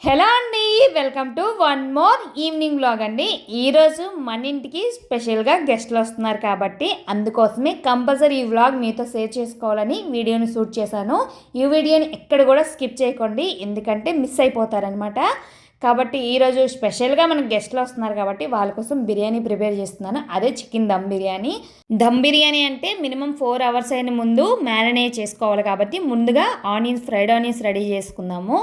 Hello అండి, welcome to one more evening vlog అండి. ఈరోజు మన ఇంటికి స్పెషల్గా గెస్ట్లు వస్తున్నారు కాబట్టి అందుకోసమే కంపల్సరీ ఈ వ్లాగ్ మీతో షేర్ చేసుకోవాలని వీడియోని షూట్ చేశాను. ఈ వీడియోని ఎక్కడ కూడా స్కిప్ చేయకండి, ఎందుకంటే మిస్ అయిపోతారనమాట. కాబట్టి ఈరోజు స్పెషల్గా మనకు గెస్ట్లు వస్తున్నారు కాబట్టి వాళ్ళ కోసం బిర్యానీ ప్రిపేర్ చేస్తున్నాను. అదే చికెన్ దమ్ బిర్యానీ. దమ్ బిర్యానీ అంటే మినిమం 4 hours అయిన ముందు మ్యారినేట్ చేసుకోవాలి. కాబట్టి ముందుగా ఫ్రైడ్ ఆనియన్స్ రెడీ చేసుకుందాము.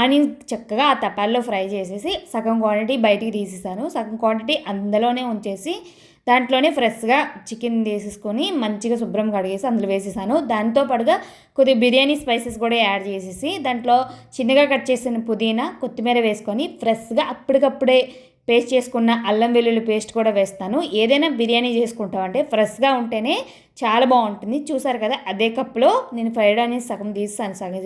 ఆనియన్స్ చక్కగా ఆ తపాల్లో ఫ్రై చేసేసి సగం క్వాంటిటీ బయటికి తీసేసాను, సగం క్వాంటిటీ అందులోనే ఉంచేసి దాంట్లోనే ఫ్రెష్గా చికెన్ తీసేసుకొని మంచిగా శుభ్రం కడిగేసి అందులో వేసేసాను. దాంతోపాటుగా కొద్దిగా బిర్యానీ స్పైసెస్ కూడా యాడ్ చేసేసి దాంట్లో చిన్నగా కట్ చేసిన పుదీనా కొత్తిమీర వేసుకొని ఫ్రెష్గా అప్పటికప్పుడే పేస్ట్ చేసుకున్న అల్లం వెల్లుల్లి పేస్ట్ కూడా వేస్తాను. ఏదైనా బిర్యానీ చేసుకుంటామంటే ఫ్రెష్గా ఉంటేనే చాలా బాగుంటుంది. చూసారు కదా, అదే కప్లో నేను ఫ్రైడ్ ఆనియన్స్ సగం తీస్తాను సగం.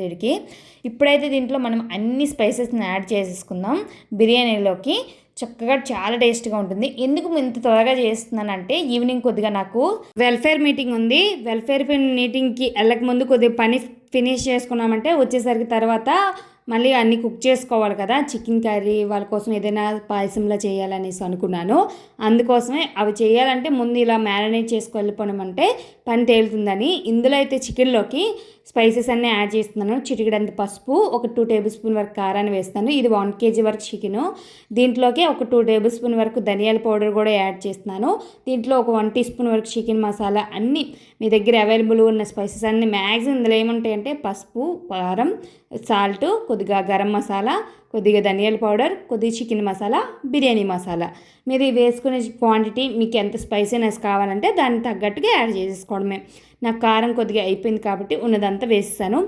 ఇప్పుడైతే దీంట్లో మనం అన్ని స్పైసెస్ని యాడ్ చేసేసుకుందాం బిర్యానీలోకి. చక్కగా చాలా టేస్ట్గా ఉంటుంది. ఎందుకు ఇంత త్వరగా చేస్తున్నానంటే ఈవినింగ్ కొద్దిగా నాకు వెల్ఫేర్ మీటింగ్ ఉంది. వెల్ఫేర్ మీటింగ్కి వెళ్ళక ముందు కొద్దిగా పని ఫినిష్ చేసుకున్నామంటే వచ్చేసరికి తర్వాత మళ్ళీ అన్నీ కుక్ చేసుకోవాలి కదా. చికెన్ కర్రీ వాళ్ళ కోసం ఏదైనా పాయసంలా చేయాలనేసి అనుకున్నాను. అందుకోసమే అవి చేయాలంటే ముందు ఇలా మ్యారినేట్ చేసుకు వెళ్ళిపోవడమంటే పని తేలుతుందని ఇందులో అయితే చికెన్లోకి స్పైసెస్ అన్నీ యాడ్ చేస్తున్నాను. చిటికెడంత పసుపు, ఒక 2 tablespoon వరకు కారాన్ని వేస్తాను. ఇది 1 kg వరకు చికెను. దీంట్లోకి ఒక 2 tablespoon వరకు ధనియాల పౌడర్ కూడా యాడ్ చేస్తున్నాను. దీంట్లో ఒక 1 teaspoon వరకు చికెన్ మసాలా, అన్నీ మీ దగ్గర అవైలబుల్ ఉన్న స్పైసెస్ అన్నీ మ్యాక్సిమం ఇందులో ఏముంటాయంటే పసుపు, కారం, సాల్ట్, కొద్దిగా గరం మసాలా, కొద్దిగా ధనియాల పౌడర్, కొద్దిగా చికెన్ మసాలా, బిర్యానీ మసాలా. మీరు వేసుకునే క్వాంటిటీ మీకు ఎంత స్పైసీనెస్ కావాలంటే దానికి తగ్గట్టుగా యాడ్ చేసేసుకోవడమే. నాకు కారం కొద్దిగా అయిపోయింది కాబట్టి ఉన్నదంతా వేసేసాను.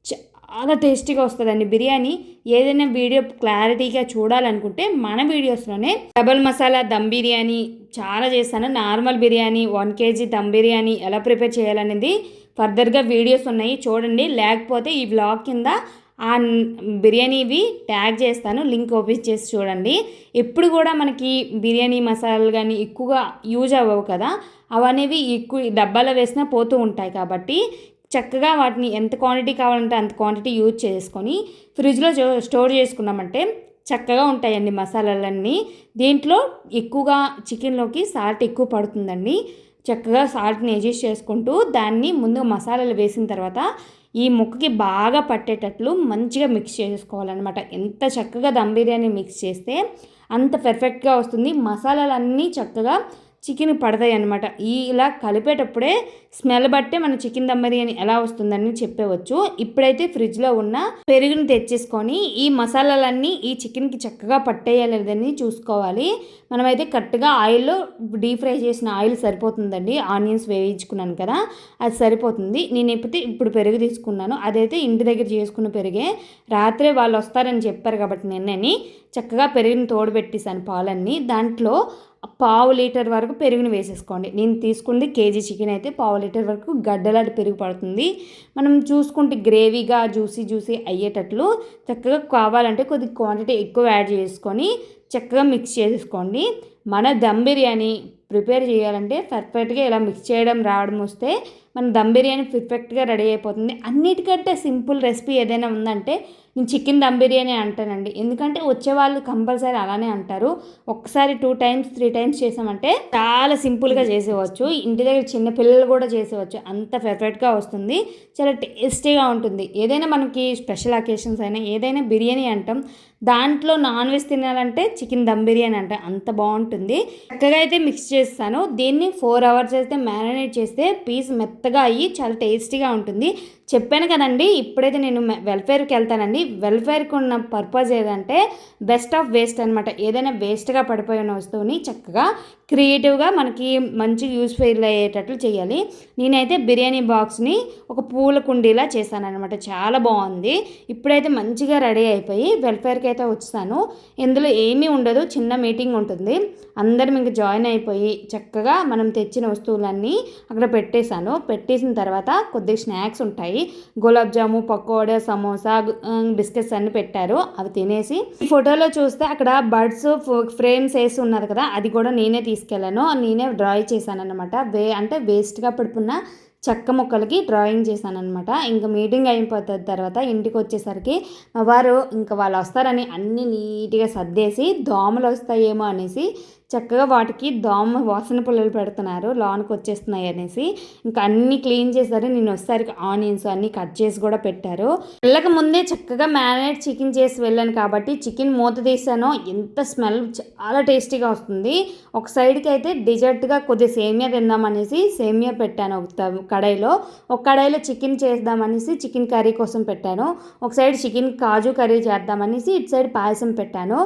చాలా టేస్టీగా వస్తుందండి బిర్యానీ. ఏదైనా వీడియో క్లారిటీగా చూడాలనుకుంటే మన వీడియోస్లోనే డబల్ మసాలా దమ్ బిర్యానీ చాలా చేస్తాను. నార్మల్ బిర్యానీ 1 kg దమ్ బిర్యానీ ఎలా ప్రిపేర్ చేయాలనేది ఫర్దర్గా వీడియోస్ ఉన్నాయి, చూడండి. లేకపోతే ఈ వ్లాగ్ కింద ఆ బిర్యానీవి ట్యాగ్ చేస్తాను, లింక్ ఓపెన్ చేసి చూడండి. ఎప్పుడు కూడా మనకి బిర్యానీ మసాలాలు కానీ ఎక్కువగా యూజ్ అవ్వవు కదా, అవనేవి ఎక్కువ డబ్బాలో వేసినా పోతూ ఉంటాయి. కాబట్టి చక్కగా వాటిని ఎంత క్వాంటిటీ కావాలంటే అంత క్వాంటిటీ యూజ్ చేసుకొని ఫ్రిడ్జ్లో స్టోర్ చేసుకున్నామంటే చక్కగా ఉంటాయండి మసాలాలన్నీ. దీంట్లో ఎక్కువగా చికెన్లోకి సాల్ట్ ఎక్కువ పడుతుందండి. చక్కగా సాల్ట్ని అడ్జస్ట్ చేసుకుంటూ దాన్ని ముందు మసాలాలు వేసిన తర్వాత ఈ ముక్కకి బాగా పట్టేటట్లు మంచిగా మిక్స్ చేసుకోవాలన్నమాట. ఎంత చక్కగా దమ్ బిర్యానీ మిక్స్ చేస్తే అంత పర్ఫెక్ట్గా వస్తుంది. మసాలాలన్నీ చక్కగా చికెన్ పడతాయి అన్నమాట. ఇలా కలిపేటప్పుడే స్మెల్ బట్టే మన చికెన్ దమ్ బిర్యానీ ఎలా వస్తుందని చెప్పవచ్చు. ఇప్పుడైతే ఫ్రిడ్జ్లో ఉన్న పెరుగుని తెచ్చేసుకొని ఈ మసాలాలన్నీ ఈ చికెన్కి చక్కగా పట్టేయాలని చూసుకోవాలి. మనమైతే కరెక్ట్గా ఆయిల్లో డీప్ ఫ్రై చేసిన ఆయిల్ సరిపోతుందండి. ఆనియన్స్ వేయించుకున్నాను కదా, అది సరిపోతుంది. నేను ఇప్పుడు పెరుగు తీసుకున్నాను. అదైతే ఇంటి దగ్గర చేసుకున్న పెరిగే. రాత్రే వాళ్ళు వస్తారని చెప్పారు కాబట్టి నిన్నని చక్కగా పెరుగుని తోడుపెట్టేసాను పాలన్నీ. దాంట్లో 1/2 లీటర్ వరకు పెరుగుని వేసేసుకోండి. నేను తీసుకుంది కేజీ చికెన్ అయితే 1/2 లీటర్ వరకు గడ్డలాంటి పెరుగు పడుతుంది. మనం చూసుకుంటే గ్రేవీగా జ్యూసీ అయ్యేటట్లు చక్కగా కావాలంటే కొద్ది క్వాంటిటీ ఎక్కువ యాడ్ చేసుకొని చక్కగా మిక్స్ చేసుకోండి. మన దమ్ బిర్యానీ ప్రిపేర్ చేయాలంటే పర్ఫెక్ట్గా ఇలా మిక్స్ చేయడం రావడం వస్తే మన దమ్ బిర్యానీ పర్ఫెక్ట్గా రెడీ అయిపోతుంది. అన్నిటికంటే సింపుల్ రెసిపీ ఏదైనా ఉందంటే నేను చికెన్ దమ్ బిర్యానీ అంటానండి. ఎందుకంటే వచ్చేవాళ్ళు కంపల్సరీ అలానే అంటారు. ఒక్కసారి 2 times 3 times చేసామంటే చాలా సింపుల్గా చేసేవచ్చు. ఇంటి దగ్గర చిన్న పిల్లలు కూడా చేసేవచ్చు, అంత పర్ఫెక్ట్గా వస్తుంది. చాలా టేస్టీగా ఉంటుంది. ఏదైనా మనకి స్పెషల్ అకేషన్స్ అయినా ఏదైనా బిర్యానీ అంటాం, దాంట్లో నాన్ వెజ్ తినాలంటే చికెన్ దమ్ బిర్యానీ అంటే అంత బాగుంటుంది. చక్కగా అయితే మిక్స్ చేస్తాను. దీన్ని 4 hours అయితే మ్యారినేట్ చేస్తే పీస్ మెత్తగా అయ్యి చాలా టేస్టీగా ఉంటుంది. చెప్పాను కదండి, ఇప్పుడైతే నేను వెల్ఫేర్కి వెళ్తానండి. వెల్ఫేర్కి ఉన్న పర్పస్ ఏదంటే బెస్ట్ ఆఫ్ వేస్ట్ అనమాట. ఏదైనా వేస్ట్గా పడిపోయిన వస్తువుని చక్కగా క్రియేటివ్గా మనకి మంచి యూస్ఫుల్ అయ్యేటట్లు చేయాలి. నేనైతే బిర్యానీ బాక్స్ని ఒక పూల కుండీలా చేశాను అనమాట. చాలా బాగుంది. ఇప్పుడైతే మంచిగా రెడీ అయిపోయి వెల్ఫేర్కి అయితే వచ్చాను. ఇందులో ఏమీ ఉండదు, చిన్న మీటింగ్ ఉంటుంది. అందరం ఇంక జాయిన్ అయిపోయి చక్కగా మనం తెచ్చిన వస్తువులన్నీ అక్కడ పెట్టేసిన తర్వాత కొద్దిగా స్నాక్స్ ఉంటాయి. గులాబ్ జాము, పకోడా, సమోసా, బిస్కెట్స్ అన్నీ పెట్టారు. అవి తినేసి ఫోటోలో చూస్తే అక్కడ బర్డ్స్ ఫ్రేమ్స్ వేసి ఉన్నారు కదా, అది కూడా నేనే తీసుకెళ్ళాను. నేనే డ్రా చేశాను అనమాట. అంటే వేస్ట్గా పడిపోయిన చెక్క ముక్కలకి డ్రాయింగ్ చేశాను అనమాట. ఇంకా మీటింగ్ అయిపోతుంది తర్వాత ఇంటికి వచ్చేసరికి మా వారు ఇంకా వాళ్ళు వస్తారని అన్నీ నీట్గా సర్దేసి దోమలు వస్తాయేమో అనేసి చక్కగా వాటికి దోమ వాసన పుల్లలు పెడుతున్నారు, లోనికి వచ్చేస్తున్నాయి అనేసి ఇంకా అన్నీ క్లీన్ చేశారు. నేను వచ్చేసరికి ఆనియన్స్ అన్నీ కట్ చేసి కూడా పెట్టారు. వెళ్ళక ముందే చక్కగా మ్యారినేట్ చికెన్ చేసి వెళ్ళాను కాబట్టి చికెన్ మూత తీసానో ఎంత స్మెల్ చాలా టేస్టీగా వస్తుంది. ఒక సైడ్కి అయితే డిజర్ట్గా కొద్దిగా సేమియా తిందామనేసి సేమియా పెట్టాను ఒక కడాయిలో చికెన్ చేద్దామనేసి చికెన్ కర్రీ కోసం పెట్టాను. ఒక సైడ్ చికెన్ కాజు కర్రీ చేద్దామనేసి ఇటు సైడ్ పాయసం పెట్టాను.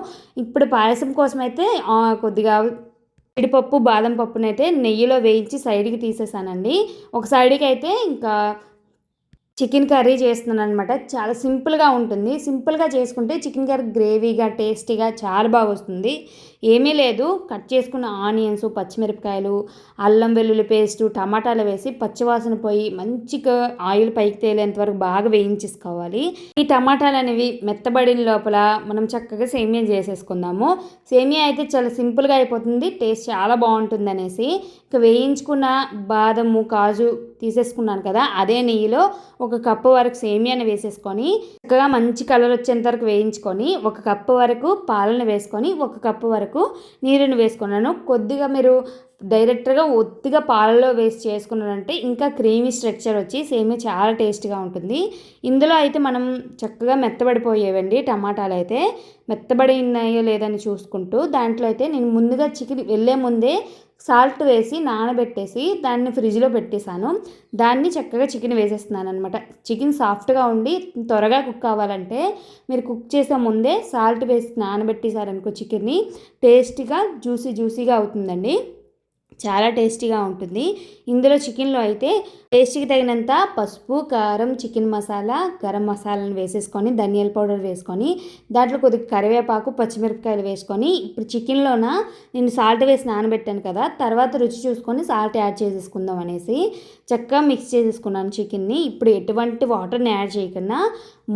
ఇప్పుడు పాయసం కోసం అయితే కొద్దిగా జీడిపప్పు బాదం పప్పునైతే నెయ్యిలో వేయించి సైడ్కి తీసేసానండి. ఒక సైడ్కి అయితే ఇంకా చికెన్ కర్రీ చేస్తున్నాను అనమాట. చాలా సింపుల్గా ఉంటుంది. సింపుల్గా చేసుకుంటే చికెన్ కర్రీ గ్రేవీగా టేస్టీగా చాలా బాగా వస్తుంది. ఏమీ లేదు, కట్ చేసుకున్న ఆనియన్స్, పచ్చిమిరపకాయలు, అల్లం వెల్లుల్లి పేస్టు, టమాటాలు వేసి పచ్చివాసన పోయి మంచిగా ఆయిల్ పైకి తేలేంత వరకు బాగా వేయించేసుకోవాలి. ఈ టమాటాలు అనేవి మెత్తబడిన లోపల మనం చక్కగా సేమియా చేసేసుకుందాము. సేమియా అయితే చాలా సింపుల్గా అయిపోతుంది, టేస్ట్ చాలా బాగుంటుంది అనేసి ఇక వేయించుకున్న బాదము కాజు తీసేసుకున్నాను కదా, అదే నెయ్యిలో 1 కప్పు వరకు సేమియాని వేసేసుకొని చక్కగా మంచి కలర్ వచ్చేంత వరకు వేయించుకొని 1 కప్పు వరకు పాలను వేసుకొని 1 కప్పు వరకు నీరుని వేసుకున్నాను. కొద్దిగా మీరు డైరెక్ట్గా ఒత్తిగా పాలలో వేసి చేసుకున్నారంటే ఇంకా క్రీమీ స్ట్రక్చర్ వచ్చి సేమియా చాలా టేస్ట్గా ఉంటుంది. ఇందులో అయితే మనం చక్కగా మెత్తబడిపోయేవండి టమాటాలు అయితే మెత్తబడినాయో లేదని చూసుకుంటూ దాంట్లో అయితే నేను ముందుగా చికెన్ వెళ్ళే ముందే సాల్ట్ వేసి నానబెట్టేసి దాన్ని ఫ్రిడ్జ్లో పెట్టేశాను. దాన్ని చక్కగా చికెన్ వేసేస్తున్నాను అనమాట. చికెన్ సాఫ్ట్గా ఉండి త్వరగా కుక్ అవ్వాలంటే మీరు కుక్ చేసే ముందే సాల్ట్ వేసి నానబెట్టేశారనుకో చికెన్ని టేస్టీగా జ్యూసీగా అవుతుందండి, చాలా టేస్టీగా ఉంటుంది. ఇందులో చికెన్లో అయితే టేస్ట్కి తగినంత పసుపు, కారం, చికెన్ మసాలా, గరం మసాలాను వేసేసుకొని ధనియాల పౌడర్ వేసుకొని దాంట్లో కొద్దిగా కరివేపాకు, పచ్చిమిరపకాయలు వేసుకొని ఇప్పుడు చికెన్లోన నేను సాల్ట్ వేసి నానబెట్టాను కదా, తర్వాత రుచి చూసుకొని సాల్ట్ యాడ్ చేసేసుకుందాం అనేసి చక్కగా మిక్స్ చేసేసుకున్నాను చికెన్ని. ఇప్పుడు ఎటువంటి వాటర్ని యాడ్ చేయకుండా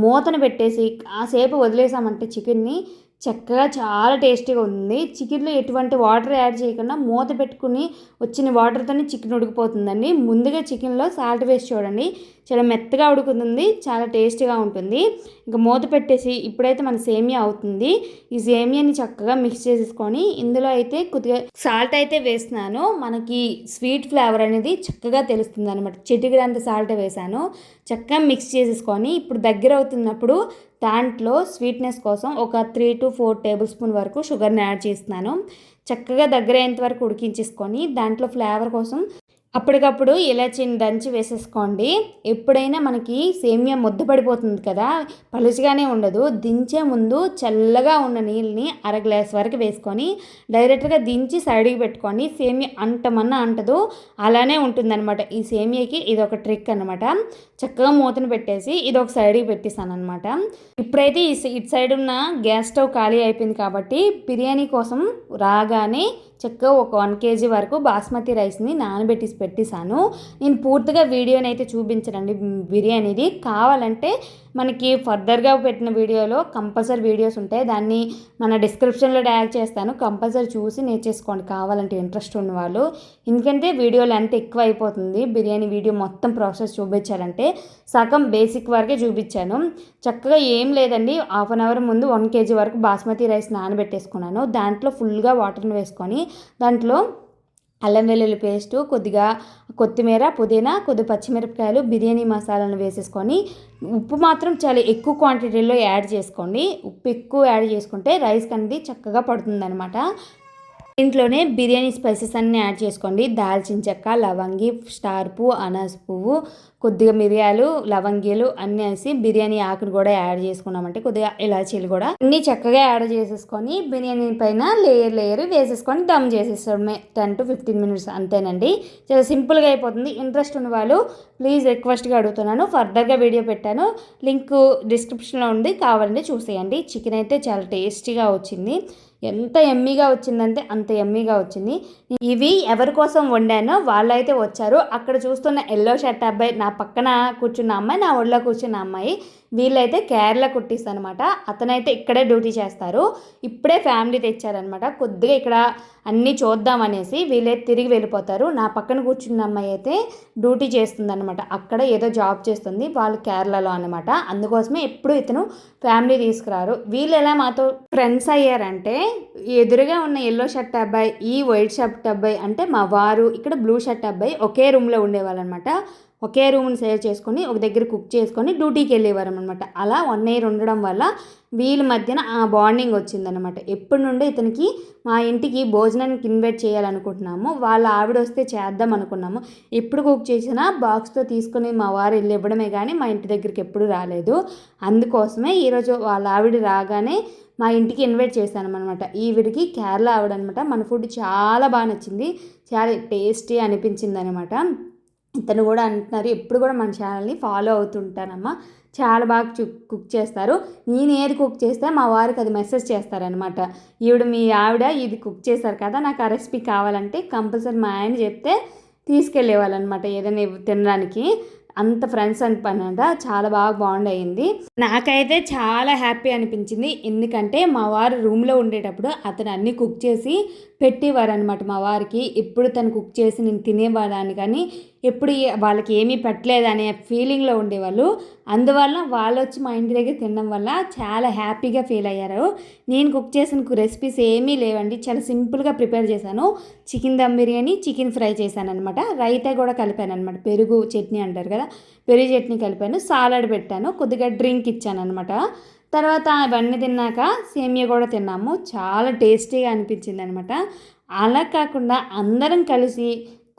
మూతను పెట్టేసి కాసేపు వదిలేసామంటే చికెన్ని చక్కగా చాలా టేస్టీగా ఉంది. చికెన్లో ఎటువంటి వాటర్ యాడ్ చేయకుండా మూత పెట్టుకుని వచ్చిన వాటర్తోనే చికెన్ ఉడికిపోతుందండి. ముందుగా చికెన్లో సాల్ట్ వేసి చూడండి, చాలా మెత్తగా ఉడుకుతుంది, చాలా టేస్టీగా ఉంటుంది. ఇంకా మూత పెట్టేసి ఇప్పుడైతే మన సేమియా అవుతుంది. ఈ సేమియాని చక్కగా మిక్స్ చేసేసుకొని ఇందులో అయితే కొద్దిగా సాల్ట్ అయితే వేస్తున్నాను. మనకి స్వీట్ ఫ్లేవర్ అనేది చక్కగా తెలుస్తుంది అనమాట. చిటికెడంత సాల్ట్ వేసాను. చక్కగా మిక్స్ చేసేసుకొని ఇప్పుడు దగ్గర అవుతున్నప్పుడు దాంట్లో స్వీట్నెస్ కోసం ఒక 3 to 4 టేబుల్ స్పూన్ వరకు షుగర్ని యాడ్ చేస్తున్నాను. చక్కగా దగ్గర అయ్యేంత వరకు ఉడికించేసుకొని దాంట్లో ఫ్లేవర్ కోసం అప్పటికప్పుడు ఇలాచీని దంచి వేసేసుకోండి. ఎప్పుడైనా మనకి సేమియా ముద్దపడిపోతుంది కదా, పలుచగానే ఉండదు. దించే ముందు చల్లగా ఉన్న నీళ్ళని 1/2 గ్లాస్ వరకు వేసుకొని డైరెక్ట్గా దించి సైడ్కి పెట్టుకొని సేమియా అంటమన్నా అంటదు, అలానే ఉంటుందన్నమాట. ఈ సేమియాకి ఇది ఒక ట్రిక్ అనమాట. చక్కగా మూతను పెట్టేసి ఇది ఒక సైడ్కి పెట్టేసాను అనమాట. ఇప్పుడైతే ఇటు సైడ్ ఉన్న గ్యాస్ స్టవ్ ఖాళీ అయిపోయింది కాబట్టి బిర్యానీ కోసం రాగానే చక్కగా ఒక 1 kg వరకు బాస్మతి రైస్ని పెట్టేశాను. నేను పూర్తిగా వీడియోని అయితే చూపించనండి బిర్యానీది. కావాలంటే మనకి ఫర్దర్గా పెట్టిన వీడియోలో కంపల్సరీ వీడియోస్ ఉంటాయి, దాన్ని మన డిస్క్రిప్షన్లో ట్యాగ్ చేస్తాను, కంపల్సరీ చూసి నేర్చేసుకోండి కావాలంటే ఇంట్రెస్ట్ ఉన్నవాళ్ళు. ఎందుకంటే వీడియో లెంత్ ఎక్కువ అయిపోతుంది. బిర్యానీ వీడియో మొత్తం ప్రాసెస్ చూపించాలంటే సగం బేసిక్ వరకే చూపించాను. చక్కగా ఏం లేదండి, 1/2 hour ముందు 1 kg వరకు బాస్మతి రైస్ నానబెట్టేసుకున్నాను. దాంట్లో ఫుల్గా వాటర్ని వేసుకొని దాంట్లో అల్లం వెల్లుల్లి పేస్టు, కొద్దిగా కొత్తిమీర, పుదీనా, కొద్దిగా పచ్చిమిరపకాయలు, బిర్యానీ మసాలాను వేసేసుకొని ఉప్పు మాత్రం చాలా ఎక్కువ క్వాంటిటీలో యాడ్ చేసుకోండి. ఉప్పు ఎక్కువ యాడ్ చేసుకుంటే రైస్ అనేది చక్కగా పడుతుందన్నమాట. ఇంట్లోనే బిర్యానీ స్పైసెస్ అన్నీ యాడ్ చేసుకోండి. దాల్చిన చెక్క, లవంగి, స్టార్ పువ్వు, అనాస పువ్వు, కొద్దిగా మిరియాలు, లవంగిలు అన్నీ వేసి బిర్యానీ ఆకును కూడా యాడ్ చేసుకున్నామంటే కొద్దిగా ఇలాచీలు కూడా అన్నీ చక్కగా యాడ్ చేసేసుకొని బిర్యానీ పైన లేయర్ వేసేసుకొని దమ్ చేసేసుకోవడమే. 10 to 15 minutes అంతేనండి. చాలా సింపుల్గా అయిపోతుంది. ఇంట్రెస్ట్ ఉన్న వాళ్ళు ప్లీజ్ రిక్వెస్ట్గా అడుగుతున్నాను, ఫర్దర్గా వీడియో పెట్టాను, లింక్ డిస్క్రిప్షన్లో ఉంది, కావాలంటే చూసేయండి. చికెన్ అయితే చాలా టేస్టీగా వచ్చింది, ఎంత ఎమ్మీగా వచ్చిందంటే అంత ఎమ్మీగా వచ్చింది. ఇవి ఎవరి కోసం వండానో వాళ్ళైతే వచ్చారు. అక్కడ చూస్తున్న ఎల్లో షర్ట్ అబ్బాయి, నా పక్కన కూర్చున్న అమ్మాయి, నా ఒళ్ళో కూర్చున్న అమ్మాయి వీళ్ళైతే కేరళ కుట్టిస్ అనమాట. అతనైతే ఇక్కడే డ్యూటీ చేస్తారు. ఇప్పుడే ఫ్యామిలీ తెచ్చారనమాట. కొద్దిగా ఇక్కడ అన్నీ చూద్దామనేసి వీళ్ళైతే తిరిగి వెళ్ళిపోతారు. నా పక్కన కూర్చున్న అమ్మాయి అయితే డ్యూటీ చేస్తుందన్నమాట. అక్కడ ఏదో జాబ్ చేస్తుంది, వాళ్ళు కేరళలో అనమాట. అందుకోసమే ఎప్పుడు ఇతను ఫ్యామిలీ తీసుకురారు. వీళ్ళు ఎలా మాతో ఫ్రెండ్స్ అయ్యారంటే, ఎదురుగా ఉన్న ఎల్లో షర్ట్ అబ్బాయి, ఈ వైట్ షర్ట్ అబ్బాయి అంటే మా వారు, ఇక్కడ బ్లూ షర్ట్ అబ్బాయి ఒకే రూమ్లో ఉండేవాళ్ళు అనమాట. ఒకే రూమ్ని షేర్ చేసుకొని ఒక దగ్గర కుక్ చేసుకొని డ్యూటీకి వెళ్ళేవారు అనమాట. అలా 1 year ఉండడం వల్ల వీళ్ళ మధ్యన ఆ బాండింగ్ వచ్చిందనమాట. ఎప్పటి నుండో ఇతనికి మా ఇంటికి భోజనానికి ఇన్వైట్ చేయాలనుకుంటున్నాము, వాళ్ళ ఆవిడ వస్తే చేద్దాం అనుకున్నాము. ఎప్పుడు కుక్ చేసినా బాక్స్తో తీసుకొని మా వారు వెళ్ళి ఇవ్వడమే కానీ మా ఇంటి దగ్గరికి ఎప్పుడు రాలేదు. అందుకోసమే ఈరోజు వాళ్ళ ఆవిడ రాగానే మా ఇంటికి ఇన్వైట్ చేశాను అనమాట. ఈవిడికి కేరళ ఆవిడ అనమాట. మన ఫుడ్ చాలా బాగా నచ్చింది, చాలా టేస్టీ అనిపించింది అనమాట. ఇతను కూడా అంటున్నారు, ఎప్పుడు కూడా మన ఛానల్ని ఫాలో అవుతుంటానమ్మా, చాలా బాగా కుక్ చేస్తారు. నేను ఏది కుక్ చేస్తే మా వారికి అది మెసేజ్ చేస్తారనమాట. ఈవిడ మీ ఆవిడ ఇది కుక్ చేశారు కదా, నాకు ఆ రెసిపీ కావాలంటే కంపల్సరీ మా ఆయన చెప్తే తీసుకెళ్ళేవాళ్ళనమాట ఏదైనా తినడానికి. అంత ఫ్రెండ్స్ అనమాట. చాలా బాగా బాండ్ అయ్యింది. నాకైతే చాలా హ్యాపీ అనిపించింది. ఎందుకంటే మా వారు రూమ్లో ఉండేటప్పుడు అతను అన్నీ కుక్ చేసి పెట్టేవారు అనమాట మా వారికి. ఎప్పుడు తను కుక్ చేసి నేను తినేవాడాన్ని, కానీ ఎప్పుడు వాళ్ళకి ఏమీ పెట్టలేదనే ఫీలింగ్లో ఉండేవాళ్ళు. అందువల్ల వాళ్ళు వచ్చి మా ఇంటి దగ్గర తినడం వల్ల చాలా హ్యాపీగా ఫీల్ అయ్యారు. నేను కుక్ చేసిన రెసిపీస్ ఏమీ లేవండి, చాలా సింపుల్గా ప్రిపేర్ చేశాను. Chicken dum biryani, chicken fry చేశాను అనమాట. రైతా కూడా కలిపాను అనమాట. పెరుగు చట్నీ అంటారు కదా, పెరుగు చట్నీ కలిపాను, సాలడ్ పెట్టాను, కొద్దిగా డ్రింక్ ఇచ్చాను అనమాట. తర్వాత అవన్నీ తిన్నాక సేమియా కూడా తిన్నాము. చాలా టేస్టీగా అనిపించింది అనమాట. అలా కాకుండా అందరం కలిసి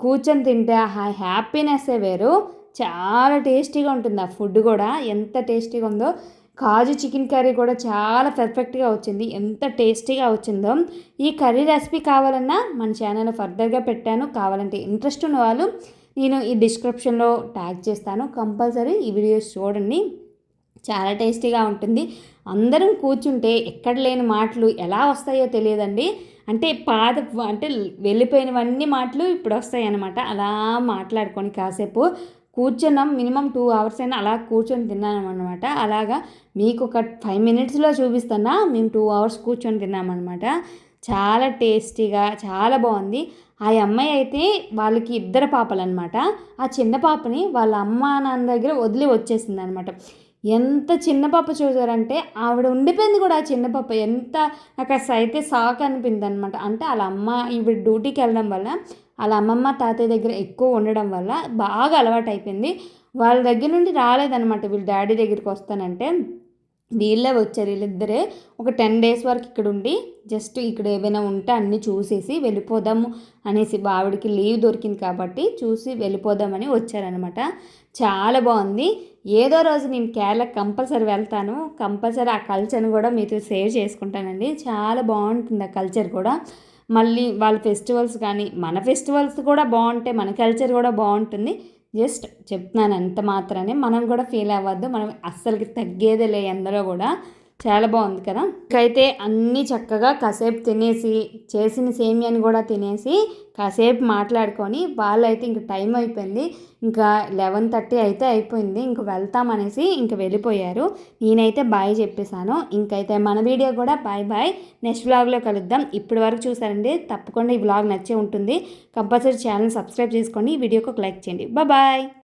కూర్చొని తింటే ఆ హ్యాపీనెస్సే వేరు. చాలా టేస్టీగా ఉంటుంది ఆ ఫుడ్ కూడా. ఎంత టేస్టీగా ఉందో, కాజు చికెన్ కర్రీ కూడా చాలా పర్ఫెక్ట్గా వచ్చింది. ఎంత టేస్టీగా వచ్చిందో. ఈ కర్రీ రెసిపీ కావాలన్నా మన ఛానల్లో ఫర్దర్గా పెట్టాను, కావాలంటే ఇంట్రెస్ట్ ఉన్న వాళ్ళు నేను ఈ డిస్క్రిప్షన్లో ట్యాగ్ చేస్తాను, కంపల్సరీ ఈ వీడియోస్ చూడండి. చాలా టేస్టీగా ఉంటుంది. అందరం కూర్చుంటే ఎక్కడ లేని మాటలు ఎలా వస్తాయో తెలియదండి. అంటే వెళ్ళిపోయినవన్నీ మాటలు ఇప్పుడు వస్తాయి అన్నమాట. అలా మాట్లాడుకొని కాసేపు కూర్చున్నాం. మినిమం 2 hours అయినా అలా కూర్చొని తిన్నాను అనమాట. అలాగా మీకు ఒక 5 minutesలో చూపిస్తున్నా, మేము 2 hours కూర్చొని తిన్నామన్నమాట. చాలా టేస్టీగా చాలా బాగుంది. ఆ అమ్మాయి అయితే వాళ్ళకి 2 పాపలు అనమాట. ఆ చిన్న పాపని వాళ్ళ అమ్మ నాన్న దగ్గర వదిలి వచ్చేసింది అనమాట. ఎంత చిన్న పాప చూసారంటే ఆవిడ ఉండిపోయింది కూడా. ఆ చిన్న పాప ఎంత నాకు అసలు అయితే షాక్ అనిపింది అనమాట. అంటే వాళ్ళ అమ్మ ఈవిడ డ్యూటీకి వెళ్ళడం వల్ల, వాళ్ళ అమ్మమ్మ తాతయ్య దగ్గర ఎక్కువ ఉండడం వల్ల బాగా అలవాటు అయిపోయింది. వాళ్ళ దగ్గర నుండి రాలేదనమాట. వీళ్ళ డాడీ దగ్గరికి వస్తానంటే వీళ్ళే వచ్చారు. వీళ్ళిద్దరే ఒక 10 days వరకు ఇక్కడ ఉండి జస్ట్ ఇక్కడ ఏమైనా ఉంటే అన్నీ చూసేసి వెళ్ళిపోదాము అనేసి, ఆవిడకి లీవ్ దొరికింది కాబట్టి చూసి వెళ్ళిపోదామని వచ్చారనమాట. చాలా బాగుంది. ఏదో రోజు నేను కేరళ కంపల్సరీ వెళ్తాను. కంపల్సరీ ఆ కల్చర్ని కూడా మీతో షేర్ చేసుకుంటానండి. చాలా బాగుంటుంది ఆ కల్చర్ కూడా. మళ్ళీ వాళ్ళ ఫెస్టివల్స్ కానీ మన ఫెస్టివల్స్ కూడా బాగుంటాయి, మన కల్చర్ కూడా బాగుంటుంది. జస్ట్ చెప్తున్నాను అంత మాత్రానే. మనం కూడా ఫీల్ అవ్వద్దు, మనం అస్సలకి తగ్గేదేలే ఎందులో కూడా. చాలా బాగుంది కదా. ఇంకైతే అన్నీ చక్కగా కాసేపు తినేసి, చేసిన సేమియాని కూడా తినేసి కాసేపు మాట్లాడుకొని వాళ్ళైతే ఇంక టైం అయిపోయింది. ఇంకా 11:30 అయితే అయిపోయింది. ఇంక వెళ్తామనేసి ఇంక వెళ్ళిపోయారు. నేనైతే బాయ్ చెప్పేశాను. ఇంకైతే మన వీడియో కూడా బాయ్. నెక్స్ట్ వ్లాగ్లో కలుద్దాం. ఇప్పటి వరకు చూసారండి, తప్పకుండా ఈ వ్లాగ్ నచ్చే ఉంటుంది. కంపల్సరీ ఛానల్ సబ్స్క్రైబ్ చేసుకోండి, ఈ వీడియోకి ఒక లైక్ చేయండి. బాయ్.